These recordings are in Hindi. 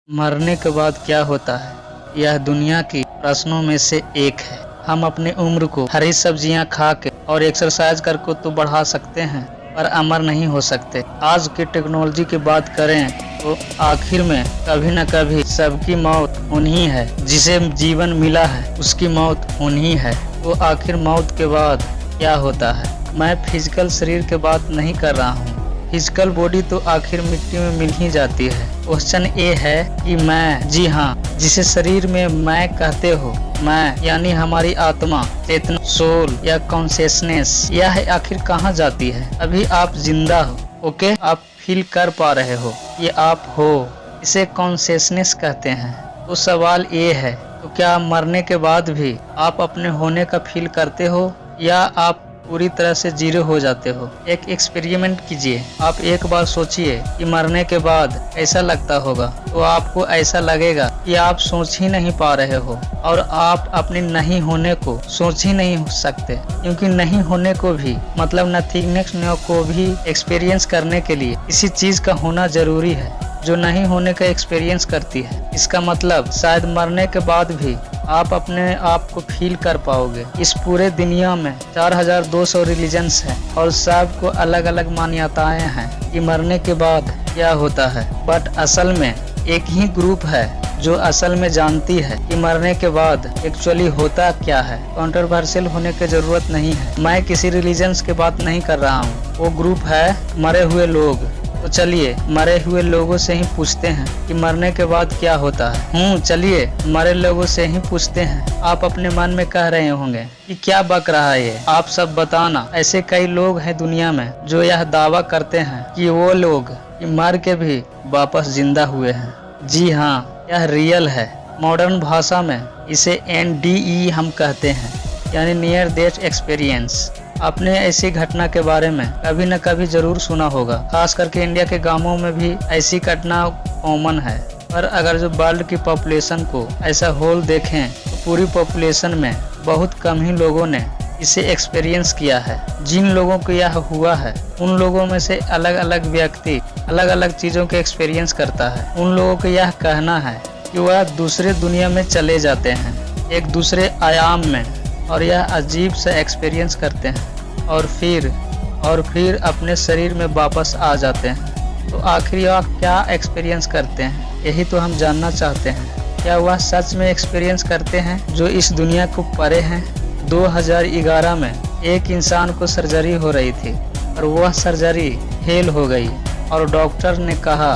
मरने के बाद क्या होता है, यह दुनिया की प्रश्नों में से एक है। हम अपनी उम्र को हरी सब्जियां खा के और एक्सरसाइज करके तो बढ़ा सकते हैं, पर अमर नहीं हो सकते। आज की टेक्नोलॉजी की बात करें तो आखिर में कभी न कभी सबकी मौत होनी ही है। जिसे जीवन मिला है उसकी मौत होनी ही है। तो आखिर मौत के बाद क्या होता है? मैं फिजिकल शरीर की बात नहीं कर रहा हूँ। फिजिकल बॉडी तो आखिर मिट्टी में मिल ही जाती है। क्वेश्चन ये है कि मैं, जी हाँ, जिसे शरीर में मैं कहते हो, मैं यानी हमारी आत्मा, चेतना, सोल या कॉन्शियसनेस, यह आखिर कहाँ जाती है? अभी आप जिंदा हो, ओके, आप फील कर पा रहे हो, ये आप हो, इसे कॉन्शियसनेस कहते हैं। तो सवाल ये है, तो क्या मरने के बाद भी आप अपने होने का फील करते हो या आप पूरी तरह से जीरो हो जाते हो? एक एक्सपेरिमेंट कीजिए। आप एक बार सोचिए कि मरने के बाद कैसा लगता होगा, तो आपको ऐसा लगेगा कि आप सोच ही नहीं पा रहे हो और आप अपने नहीं होने को सोच ही नहीं सकते, क्योंकि नहीं होने को भी मतलब नथिंगनेस को भी एक्सपीरियंस करने के लिए किसी चीज का होना जरूरी है जो नहीं होने का एक्सपीरियंस करती है। इसका मतलब शायद मरने के बाद भी आप अपने आप को फील कर पाओगे। इस पूरे दुनिया में 4200 रिलीजन्स हैं और सबको अलग अलग मान्यताएं हैं कि मरने के बाद क्या होता है, बट असल में एक ही ग्रुप है जो असल में जानती है कि मरने के बाद एक्चुअली होता क्या है। कंट्रोवर्शियल होने की जरूरत नहीं है। मैं किसी रिलीजन्स की बात नहीं कर रहा हूँ। वो ग्रुप है मरे हुए लोग। तो चलिए मरे हुए लोगों से ही पूछते हैं कि मरने के बाद क्या होता है। चलिए मरे लोगों से ही पूछते हैं। आप अपने मन में कह रहे होंगे कि क्या बक रहा है ये, आप सब बताना। ऐसे कई लोग हैं दुनिया में जो यह दावा करते हैं कि वो लोग कि मर के भी वापस जिंदा हुए हैं। जी हाँ, यह रियल है। मॉडर्न भाषा में इसे NDE हम कहते हैं, यानी नियर डेथ एक्सपीरियंस। आपने ऐसी घटना के बारे में कभी न कभी जरूर सुना होगा। खास करके इंडिया के गांवों में भी ऐसी घटना कॉमन है। पर अगर जो वर्ल्ड की पॉपुलेशन को ऐसा होल देखें तो पूरी पॉपुलेशन में बहुत कम ही लोगों ने इसे एक्सपीरियंस किया है। जिन लोगों को यह हुआ है उन लोगों में से अलग अलग व्यक्ति अलग अलग चीज़ों के एक्सपीरियंस करता है। उन लोगों को यह कहना है कि वह दूसरे दुनिया में चले जाते हैं, एक दूसरे आयाम में, और यह अजीब सा एक्सपीरियंस करते हैं और फिर अपने शरीर में वापस आ जाते हैं। तो आखिर वह क्या एक्सपीरियंस करते हैं, यही तो हम जानना चाहते हैं। क्या वह सच में एक्सपीरियंस करते हैं जो इस दुनिया को परे हैं? 2011 में एक इंसान को सर्जरी हो रही थी और वह सर्जरी फेल हो गई और डॉक्टर ने कहा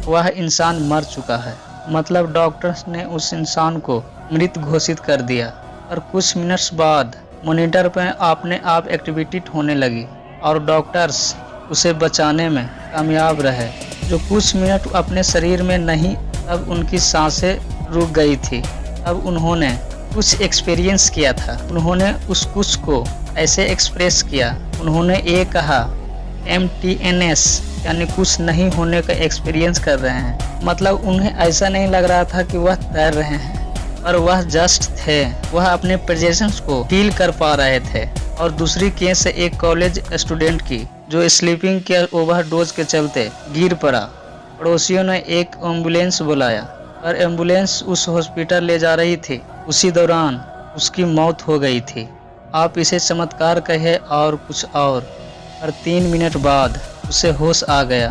वह इंसान मर चुका है। मतलब डॉक्टर्स ने उस इंसान को मृत घोषित कर दिया। और कुछ मिनट्स बाद मॉनिटर पर अपने आप एक्टिविटी होने लगी और डॉक्टर्स उसे बचाने में कामयाब रहे। जो कुछ मिनट अपने शरीर में नहीं, तब उनकी सांसें रुक गई थी। अब उन्होंने कुछ एक्सपीरियंस किया था। उन्होंने उस कुछ को ऐसे एक्सप्रेस किया। उन्होंने ये कहा MTNS, यानी कुछ नहीं होने का एक्सपीरियंस कर रहे हैं। मतलब उन्हें ऐसा नहीं लग रहा था कि वह तैर रहे हैं, और वह जस्ट थे। वह अपने प्रेजेंस को फील कर पा रहे थे। और दूसरी केस है एक कॉलेज स्टूडेंट की जो स्लीपिंग के ओवरडोज के चलते गिर पड़ा। पड़ोसियों ने एक एम्बुलेंस बुलाया और एम्बुलेंस उस हॉस्पिटल ले जा रही थी। उसी दौरान उसकी मौत हो गई थी। आप इसे चमत्कार कहे और कुछ और 3 मिनट बाद उसे होश आ गया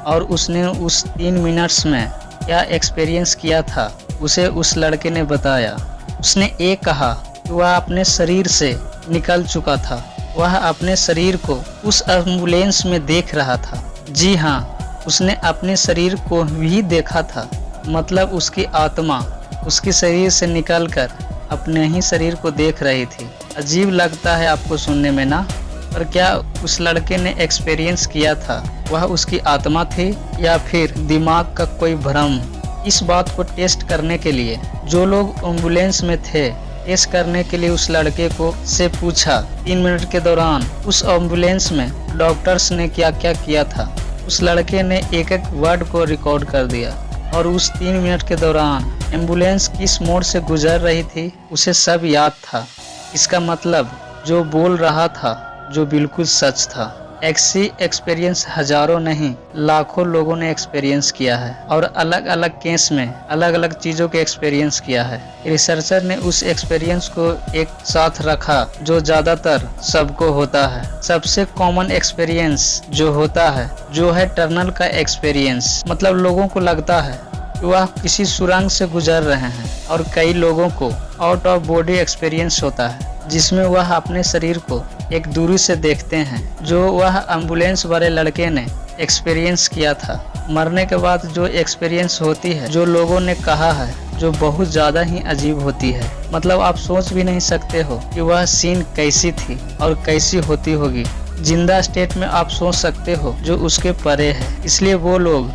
और उसने उस 3 मिनट्स में क्या एक्सपीरियंस किया था उसे उस लड़के ने बताया। उसने ये कहा कि वह अपने शरीर से निकल चुका था। वह अपने शरीर को उस एम्बुलेंस में देख रहा था। जी हाँ, उसने अपने शरीर को भी देखा था। मतलब उसकी आत्मा उसके शरीर से निकलकर अपने ही शरीर को देख रही थी। अजीब लगता है आपको सुनने में ना? पर क्या उस लड़के ने एक्सपीरियंस किया था वह उसकी आत्मा थी या फिर दिमाग का कोई भ्रम? इस बात को टेस्ट करने के लिए जो लोग एम्बुलेंस में थे, टेस्ट करने के लिए उस लड़के को से पूछा 3 मिनट के दौरान उस एम्बुलेंस में डॉक्टर्स ने क्या क्या किया था। उस लड़के ने एक एक वर्ड को रिकॉर्ड कर दिया और उस 3 मिनट के दौरान एम्बुलेंस किस मोड़ से गुजर रही थी उसे सब याद था। इसका मतलब जो बोल रहा था जो बिल्कुल सच था। ऐसी एक्सपीरियंस हजारों नहीं लाखों लोगों ने एक्सपीरियंस किया है और अलग अलग केस में अलग अलग चीज़ों के एक्सपीरियंस किया है। रिसर्चर ने उस एक्सपीरियंस को एक साथ रखा जो ज़्यादातर सबको होता है। सबसे कॉमन एक्सपीरियंस जो होता है जो है टनल का एक्सपीरियंस। मतलब लोगों को लगता है कि वह किसी सुरंग से गुजर रहे हैं, और कई लोगों को आउट ऑफ बॉडी एक्सपीरियंस होता है जिसमें वह अपने शरीर को एक दूरी से देखते हैं, जो वह एम्बुलेंस वाले लड़के ने एक्सपीरियंस किया था। मरने के बाद जो एक्सपीरियंस होती है, जो लोगों ने कहा है, जो बहुत ज़्यादा ही अजीब होती है। मतलब आप सोच भी नहीं सकते हो कि वह सीन कैसी थी और कैसी होती होगी। जिंदा स्टेट में आप सोच सकते हो जो उसके परे है, इसलिए वो लोग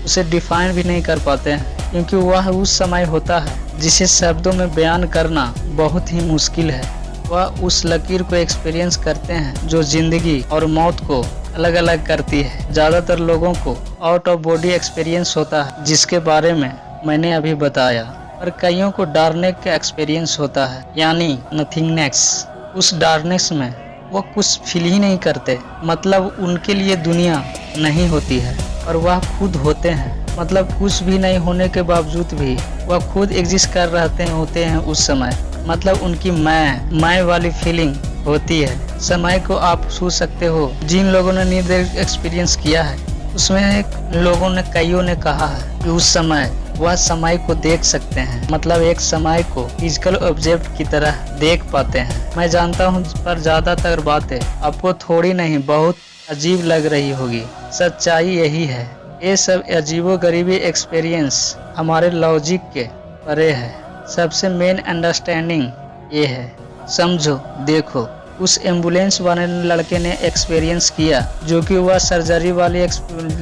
उसे डिफाइन भी नहीं कर पाते हैं, क्योंकि वह उस समय होता है जिसे शब्दों में बयान करना बहुत ही मुश्किल है। वह उस लकीर को एक्सपीरियंस करते हैं जो जिंदगी और मौत को अलग अलग करती है। ज़्यादातर लोगों को आउट ऑफ बॉडी एक्सपीरियंस होता है, जिसके बारे में मैंने अभी बताया, और कईयों को डार्कनेस का एक्सपीरियंस होता है, यानी नथिंगनेस। उस डार्कनेस में वो कुछ फील ही नहीं करते, मतलब उनके लिए दुनिया नहीं होती है और वह खुद होते हैं। मतलब कुछ भी नहीं होने के बावजूद भी वह खुद एग्जिस्ट कर रहते होते हैं उस समय। मतलब उनकी मैं वाली फीलिंग होती है। समय को आप छू सकते हो। जिन लोगों ने नींद एक्सपीरियंस किया है उसमें लोगों ने कईयों ने कहा है कि उस समय वह समय को देख सकते हैं। मतलब एक समय को फिजिकल ऑब्जेक्ट की तरह देख पाते हैं। मैं जानता हूँ पर ज़्यादातर बातें आपको थोड़ी नहीं बहुत अजीब लग रही होगी। सच्चाई यही है। ये सब अजीबोगरीबी एक्सपीरियंस हमारे लॉजिक के परे है। सबसे मेन अंडरस्टैंडिंग ये है। समझो, देखो, उस एम्बुलेंस वाले लड़के ने एक्सपीरियंस किया, जो कि वह सर्जरी वाले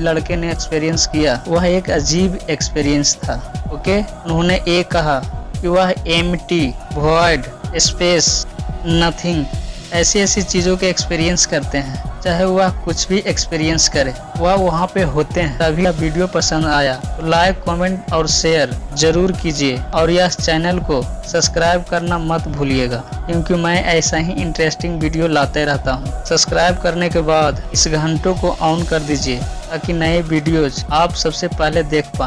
लड़के ने एक्सपीरियंस किया, वह एक अजीब एक्सपीरियंस था। ओके, उन्होंने ये कहा कि वह एम्प्टी, वॉइड, स्पेस, नथिंग, ऐसी चीज़ों के एक्सपीरियंस करते हैं। चाहे वह कुछ भी एक्सपीरियंस करे, वह वहाँ पे होते हैं। तभी वीडियो पसंद आया तो लाइक, कमेंट और शेयर जरूर कीजिए, और यह चैनल को सब्सक्राइब करना मत भूलिएगा, क्योंकि मैं ऐसा ही इंटरेस्टिंग वीडियो लाते रहता हूँ। सब्सक्राइब करने के बाद इस घंटों को ऑन कर दीजिए ताकि नए वीडियोज आप सबसे पहले देख पाएँ।